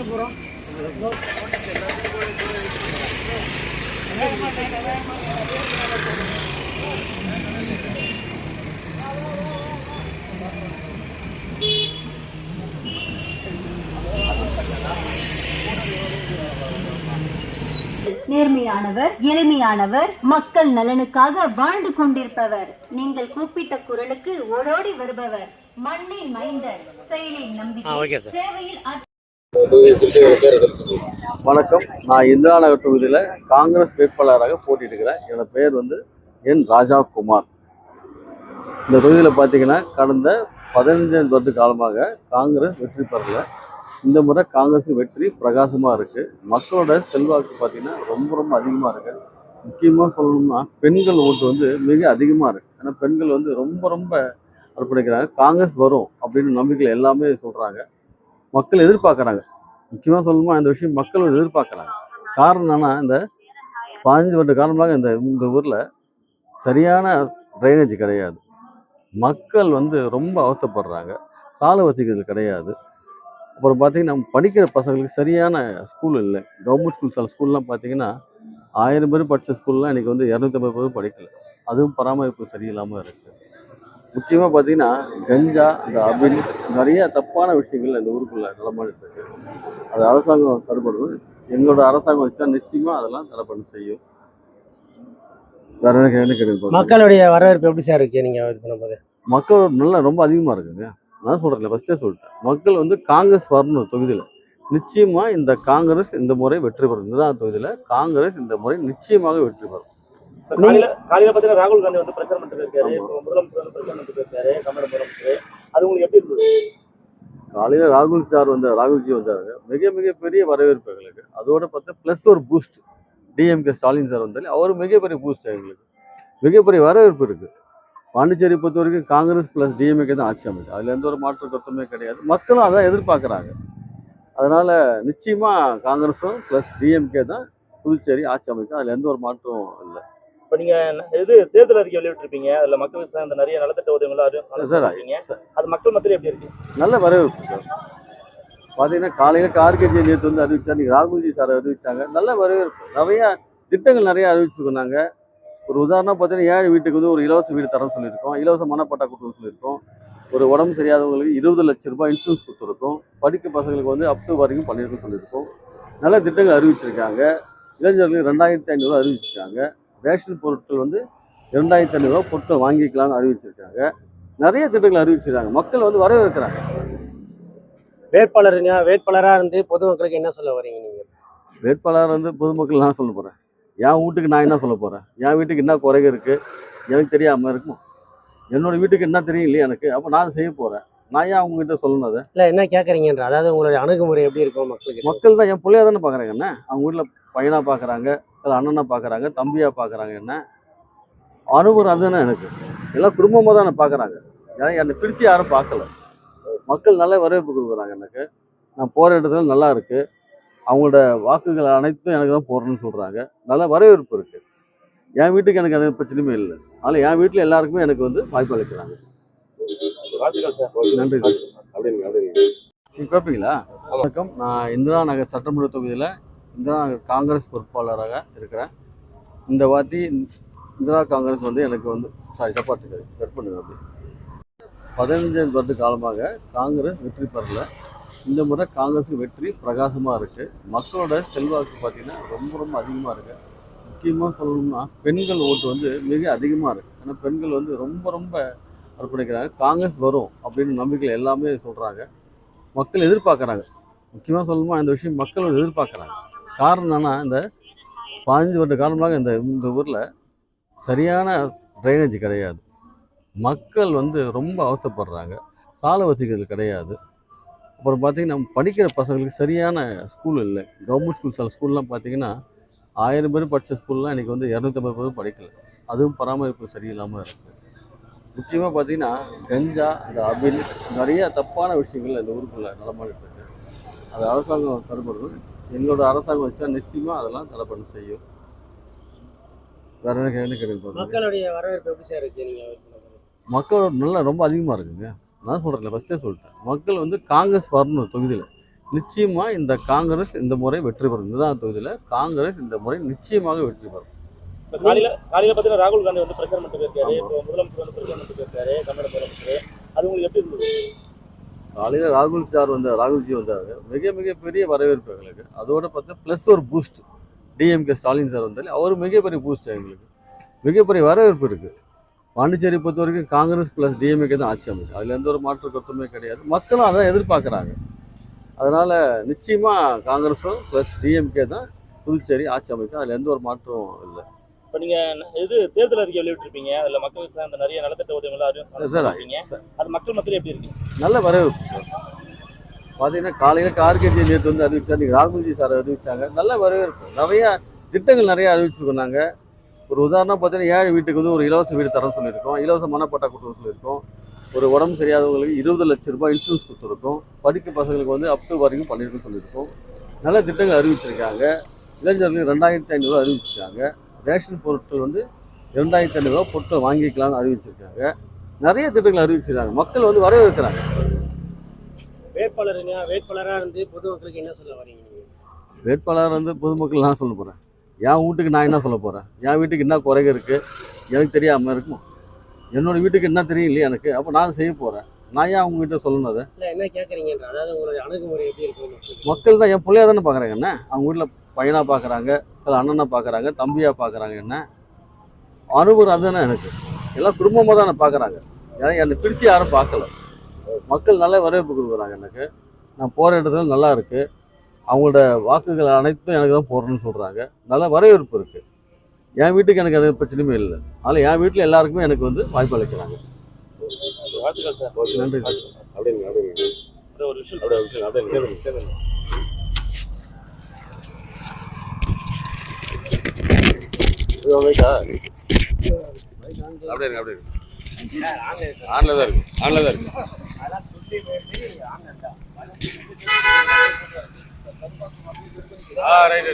போகிறோம். நேர்மையானவர், எளிமையானவர், மக்கள் நலனுக்காக வாழ்ந்து கொண்டிருப்பவர், நீங்கள் கூப்பிட்ட குரலுக்கு ஓடோடி வருபவர், மண்ணின் மைந்தர், செயலில் நம்பிக்கை, சேவையில். வணக்கம். நான் இந்திரா நகர் தொகுதியில் காங்கிரஸ் வேட்பாளராக போட்டியிடுகிறேன். என்னோட பெயர் என் ராஜா குமார். இந்த தொகுதியில் பார்த்தீங்கன்னா கடந்த 15 வருட காலமாக காங்கிரஸ் வெற்றி பெறல. இந்த முறை காங்கிரஸ் வெற்றி பிரகாசமாக இருக்குது. மக்களோட செல்வாக்கு பார்த்தீங்கன்னா ரொம்ப அதிகமாக இருக்குது. முக்கியமாக சொல்லணும்னா பெண்கள் ஓட்டு மிக அதிகமாக இருக்குது. ஏன்னா பெண்கள் ரொம்ப அர்ப்பணிக்கிறாங்க. காங்கிரஸ் வரும் அப்படின்னு நம்பிக்கையில் எல்லாமே சொல்கிறாங்க. மக்கள் எதிர்பார்க்குறாங்க. முக்கியமாக சொல்லணுமா இந்த விஷயம் மக்கள் எதிர்பார்க்குறாங்க. காரணம் என்னன்னா, இந்த 15 வருட காலமாக இந்த ஊரில் சரியான ட்ரைனேஜ் கிடையாது. மக்கள் ரொம்ப அவசரப்படுறாங்க. சாலை வசதிகள் கிடையாது. அப்புறம் பார்த்தீங்கன்னா படிக்கிற பசங்களுக்கு சரியான ஸ்கூல் இல்லை. கவர்மெண்ட் சில ஸ்கூல்லாம் பார்த்தீங்கன்னா 1000 பேர் படித்த ஸ்கூல்லாம் இன்றைக்கி 250 பேர் படிக்கலை. அதுவும் பராமரிப்பு சரியில்லாமல் இருக்குது. முக்கியமாக பார்த்தீங்கன்னா கஞ்சா, இந்த அபின், நிறைய தப்பான விஷயங்கள் இந்த ஊருக்குள்ளே நடமாடிட்டு இருக்கு. அது அரசாங்கம் தடைப்படுது. எங்களோட அரசாங்கம் வச்சுன்னா நிச்சயமாக அதெல்லாம் தடை பண்ண செய்யும். வேற என்ன கேட்க மக்களுடைய வரவேற்பு எப்படி சார் இருக்கு? நீங்கள் இது பண்ணும்போது மக்கள் நல்லா ரொம்ப அதிகமாக இருக்குங்க. நான் சொல்கிறேன், ஃபஸ்ட்டே சொல்லிட்டேன். மக்கள் காங்கிரஸ் வரணும் தொகுதியில். நிச்சயமாக இந்த காங்கிரஸ் இந்த முறை வெற்றி பெறும். இதுதான் தொகுதியில் காங்கிரஸ் இந்த முறை நிச்சயமாக வெற்றி பெறும். காலையில பார்த்தீங்கன்னா ராகுல் காந்தி பிரச்சாரம் பண்ணிட்டு இருக்காரு. முதலமைச்சர் பிரச்சாரம் பண்ணிட்டு இருக்காரு கமலபுரம். அது உங்களுக்கு எப்படி இருந்தது? காலையில் ராகுல்ஜி வந்தாரு. மிக பெரிய வரவேற்பு எங்களுக்கு. அதோட பார்த்தா ப்ளஸ் ஒரு பூஸ்ட். டிஎம்கே ஸ்டாலின் சார் வந்தாலே அவர் மிகப்பெரிய பூஸ்ட். எங்களுக்கு மிகப்பெரிய வரவேற்பு இருக்குது. பாண்டிச்சேரி பொறுத்த வரைக்கும் காங்கிரஸ் ப்ளஸ் டிஎம்கே தான் ஆட்சி அமைச்சு. அதில் எந்த ஒரு மாற்று கருத்துமே கிடையாது. மக்களும் அதான் எதிர்பார்க்குறாங்க. அதனால் நிச்சயமாக காங்கிரஸும் ப்ளஸ் டிஎம்கே தான் புதுச்சேரி ஆட்சி அமைக்கும். அதில் எந்த ஒரு மாற்றமும் இல்லை. இப்போ நீங்கள் தேர்தல் அறிக்கை வெளியிட்டிருப்பீங்க. அதில் மக்களுக்கு அந்த நிறைய நலத்திட்ட உதவிகளும் சார் அது மக்கள் மத்தியில் எப்படி இருக்கு? நல்ல வரவேற்பு சார். பார்த்தீங்கன்னா காலையில் கார்கேஜி நேற்று அறிவிச்சார். நீங்கள் ராகுல்ஜி சார் அறிவிச்சாங்க. நல்ல வரவேற்பு. நிறையா திட்டங்கள் நிறையா அறிவிச்சிருக்கோம். நாங்கள் ஒரு உதாரணம் பார்த்தீங்கன்னா ஏழை வீட்டுக்கு ஒரு இலவச வீடு தரம் சொல்லியிருக்கோம். இலவச மனப்பட்டா கொடுக்கணும்னு சொல்லியிருக்கோம். ஒரு உடம்பு சரியாதவங்களுக்கு 20 லட்ச ரூபாய் இன்சூரன்ஸ் கொடுத்துருக்கோம். படிக்க பசங்களுக்கு அப் டு வரைக்கும் பண்ணியிருக்கோம் சொல்லியிருக்கோம். நல்ல திட்டங்கள் அறிவிச்சிருக்காங்க. இளைஞர்களுக்கு 2500 அறிவிச்சிருக்காங்க. ரேஷன் பொருட்கள் 2500 பொருட்கள் வாங்கிக்கலாம்னு அறிவிச்சிருக்காங்க. நிறைய திட்டங்கள் அறிவிச்சிருக்காங்க. மக்கள் வரவேற்கிறாங்க. வேட்பாளராக இருந்து பொதுமக்களுக்கு என்ன சொல்ல வரீங்க? நீங்கள் வேட்பாளராக பொதுமக்கள் நான் சொல்ல போகிறேன். என் வீட்டுக்கு நான் என்ன சொல்ல போகிறேன்? என் வீட்டுக்கு என்ன குறைகள் இருக்குது எனக்கு தெரியாமல் இருக்குமோ? என்னோடய வீட்டுக்கு என்ன தெரியும் இல்லையா எனக்கு? அப்போ நான் செய்ய போகிறேன். நான் ஏன் அவங்ககிட்ட சொல்லணும்? அதை இல்லை என்ன கேட்குறீங்கன்ற, அதாவது உங்களுடைய அணுகுமுறை எப்படி இருக்கும்? மக்கள் தான் என் பிள்ளையா தானே பார்க்குறாங்க. என்ன அவங்க வீட்டில் பையனாக பார்க்குறாங்க, இல்லை அண்ணனாக பார்க்குறாங்க, தம்பியாக பார்க்குறாங்க. என்ன அனுபவம் அதுதானே எனக்கு. எல்லாம் குடும்பமாக தான் என்னை பார்க்குறாங்க. ஏன்னா என்னை பிரித்து யாரும் பார்க்கல. மக்கள் நல்ல வரவேற்பு கொடுக்குறாங்க எனக்கு. நான் போகிற இடத்துல நல்லா இருக்குது. அவங்களோட வாக்குகள் அனைத்தும் எனக்கு தான் போடுறேன்னு சொல்கிறாங்க. நல்ல வரவேற்பு இருக்குது. என் வீட்டுக்கு எனக்கு எந்த பிரச்சனையுமே இல்லை. அதனால் என் வீட்டில் எல்லாருக்குமே எனக்கு வாய்ப்பு அளிக்கிறாங்க. நன்றி. நீங்கள் கேட்பீங்களா? வணக்கம். நான் இந்திரா நகர் சட்டமன்ற தொகுதியில் இந்திரா நகர் காங்கிரஸ் பொறுப்பாளராக இருக்கிறேன். இந்த வாட்டி இந்திரா காங்கிரஸ் எனக்கு தப்பாத்துக்கு கட் பண்ணுங்க. அப்படி 15 வருட காலமாக காங்கிரஸ் வெற்றி பெறல. இந்த முறை காங்கிரஸ் வெற்றி பிரகாசமாக இருக்குது. மக்களோட செல்வாக்கு பார்த்தீங்கன்னா ரொம்ப அதிகமாக இருக்குது. முக்கியமாக சொல்லணும்னா பெண்கள் ஓட்டு மிக அதிகமாக இருக்குது. ஏன்னா பெண்கள் ரொம்ப அர்ப்பணிக்கிறாங்க. காங்கிரஸ் வரும் அப்படின்னு நம்பிக்கையில் எல்லாமே சொல்கிறாங்க. மக்கள் எதிர்பார்க்குறாங்க. முக்கியமாக சொல்லணுமா இந்த விஷயம் மக்கள் எதிர்பார்க்குறாங்க. காரணம் என்னன்னா, இந்த 15 வருட காலமாக இந்த ஊரில் சரியான ட்ரைனேஜ் கிடையாது. மக்கள் ரொம்ப அவசரப்படுறாங்க. சாலை வசதிகள் கிடையாது. அப்புறம் பார்த்தீங்கன்னா படிக்கிற பசங்களுக்கு சரியான ஸ்கூல் இல்லை. கவர்மெண்ட் சில ஸ்கூல்லாம் பார்த்தீங்கன்னா 1000 பேர் படித்த ஸ்கூல்லாம் இன்றைக்கி 250 பேர் படிக்கலை. அதுவும் பராமரிப்பு சரியில்லாமல் இருக்குது. முக்கியமாக பார்த்தீங்கன்னா கஞ்சா, இந்த அபில், நிறைய தப்பான விஷயங்கள் இந்த ஊருக்குள்ள நடமாடிட்டு இருக்கு. அது அரசாங்கம் தடுப்பணும். எங்களோட அரசாங்கம் வச்சா நிச்சயமாக அதெல்லாம் தடை பண்ண செய்யும். வேற என்ன கேள்வி? மக்களுடைய வரவேற்பு எப்படி சார் இருக்கு நீங்க வெயிட் பண்ண போது? மக்களோட நல்லா ரொம்ப அதிகமாக இருக்குங்க. நான் சொல்கிறேன், ஃபஸ்ட்டே சொல்லிட்டேன். மக்கள் வந்து காங்கிரஸ் வரணும் தொகுதியில். நிச்சயமாக இந்த காங்கிரஸ் இந்த முறை வெற்றி பெறும். இதுதான் தொகுதியில் காங்கிரஸ் இந்த முறை நிச்சயமாக வெற்றி பெறும். இப்போ காலையில் பார்த்தீங்கன்னா ராகுல் காந்தி வந்து பிரச்சாரம் பண்ணிட்டு போயிருக்காரு. இப்போ முதலமைச்சர் வந்து பிரச்சாரம் பண்ணிட்டு போயிருக்காரு, தமிழக முதலமைச்சர். அது உங்களுக்கு எப்படி இருந்தது? காலையில் ராகுல்ஜி வந்தார். மிகப்பெரிய வரவேற்பு எங்களுக்கு. அதோட பார்த்தா ப்ளஸ் ஒரு பூஸ்ட். டிஎம்கே ஸ்டாலின் சார் வந்தாலே அவர் மிகப்பெரிய பூஸ்ட். எங்களுக்கு மிகப்பெரிய வரவேற்பு இருக்குது. பாண்டிச்சேரி பொறுத்த வரைக்கும் காங்கிரஸ் ப்ளஸ் டிஎம்கே தான் ஆட்சி அமைக்கும். அதில் எந்த ஒரு மாற்று கருத்துமே கிடையாது. மக்களும் அதான் எதிர்பார்க்குறாங்க. அதனால் நிச்சயமாக காங்கிரஸும் ப்ளஸ் டிஎம்கே தான் புதுச்சேரி ஆட்சி அமைக்கும். அதில் எந்த ஒரு மாற்றமும் இல்லை. இப்போ நீங்கள் தேர்தல் அறிக்கை வெளியிட்டிருப்பீங்க. அதில் மக்களுக்கு அந்த நிறைய நலத்திட்ட உதவிகள் அறிவிங்க. அது மக்கள் மத்தியில் எப்படி இருக்கு? நல்ல வரவேற்பு சார். பார்த்தீங்கன்னா காலையில் கார்கேஜி நேற்று வந்து அறிவிச்சார். நீங்கள் ராகுல்ஜி சார் அறிவிச்சாங்க. நல்ல வரவேற்பு. நிறையா திட்டங்கள் நிறையா அறிவிச்சிருக்கோம். நாங்கள் ஒரு உதாரணம் பார்த்தீங்கன்னா ஏழை வீட்டுக்கு வந்து ஒரு இலவச வீடு தரேன்னு சொல்லியிருக்கோம். இலவச மனப்பட்டா கொடுத்துன்னு சொல்லியிருக்கோம். ஒரு உடம்பு சரியாதவங்களுக்கு 20 லட்ச ரூபாய் இன்சூரன்ஸ் கொடுத்துருக்கோம். படிக்க பசங்களுக்கு வந்து அப் டு வரைக்கும் பண்ணியிருக்குன்னு சொல்லியிருக்கோம். நல்ல திட்டங்கள் அறிவிச்சிருக்காங்க. இளைஞர்களுக்கு 2500 அறிவிச்சிருக்காங்க. ரேஷன் பொருட்கள் வந்து 2500 பொருட்கள் வாங்கிக்கலாம்னு அறிவிச்சிருக்காங்க. நிறைய திட்டங்கள் அறிவிச்சிருக்காங்க. மக்கள் வந்து வரவேற்கிறாங்க. வேட்பாளராக இருந்து பொதுமக்களுக்கு என்ன சொல்ல வரீங்க நீங்க? வேட்பாளர் வந்து பொதுமக்கள் நான் சொல்ல போகிறேன். என் வீட்டுக்கு நான் என்ன சொல்ல போகிறேன்? என் வீட்டுக்கு என்ன குறைக இருக்குது எனக்கு தெரியாமல் இருக்குமா? என்னோடய வீட்டுக்கு என்ன தெரியும் இல்லையா எனக்கு? அப்போ நான் செய்ய போகிறேன். நான் ஏன் அவங்க கிட்ட சொல்லணும்? அதை இல்லை என்ன கேட்குறீங்கன்ற, அதாவது உங்களுடைய அணுகுமுறை எப்படி இருக்கும்? மக்கள் தான் என் பிள்ளையா தானே பார்க்குறாங்க. என்ன அவங்க வீட்டில் பையனாக பார்க்குறாங்க, சில அண்ணனாக பார்க்குறாங்க, தம்பியாக பார்க்குறாங்க. என்ன அனுபவம் அதுதானே எனக்கு. எல்லாம் குடும்பமாக தான் பார்க்குறாங்க. ஏன்னா என்னை பிரித்து யாரும் பார்க்கல. மக்கள் நல்ல வரவேற்பு கொடுக்குறாங்க எனக்கு. நான் போகிற இடத்துல நல்லா இருக்குது. அவங்களோட வாக்குகள் அனைத்தும் எனக்கு தான் போடுறேன்னு சொல்கிறாங்க. நல்ல வரவேற்பு இருக்குது. என் வீட்டுக்கு எனக்கு எந்த பிரச்சனையுமே இல்லை. அதனால் என் வீட்டில் எல்லாருக்குமே எனக்கு வந்து வாய்ப்பு அளிக்கிறாங்க. வாழ்த்துக்கள் சார். நன்றி. அப்படிங்க ஒரு விஷயம் அப்படியே ஆன்ல தான் இருக்கு. ரைட்.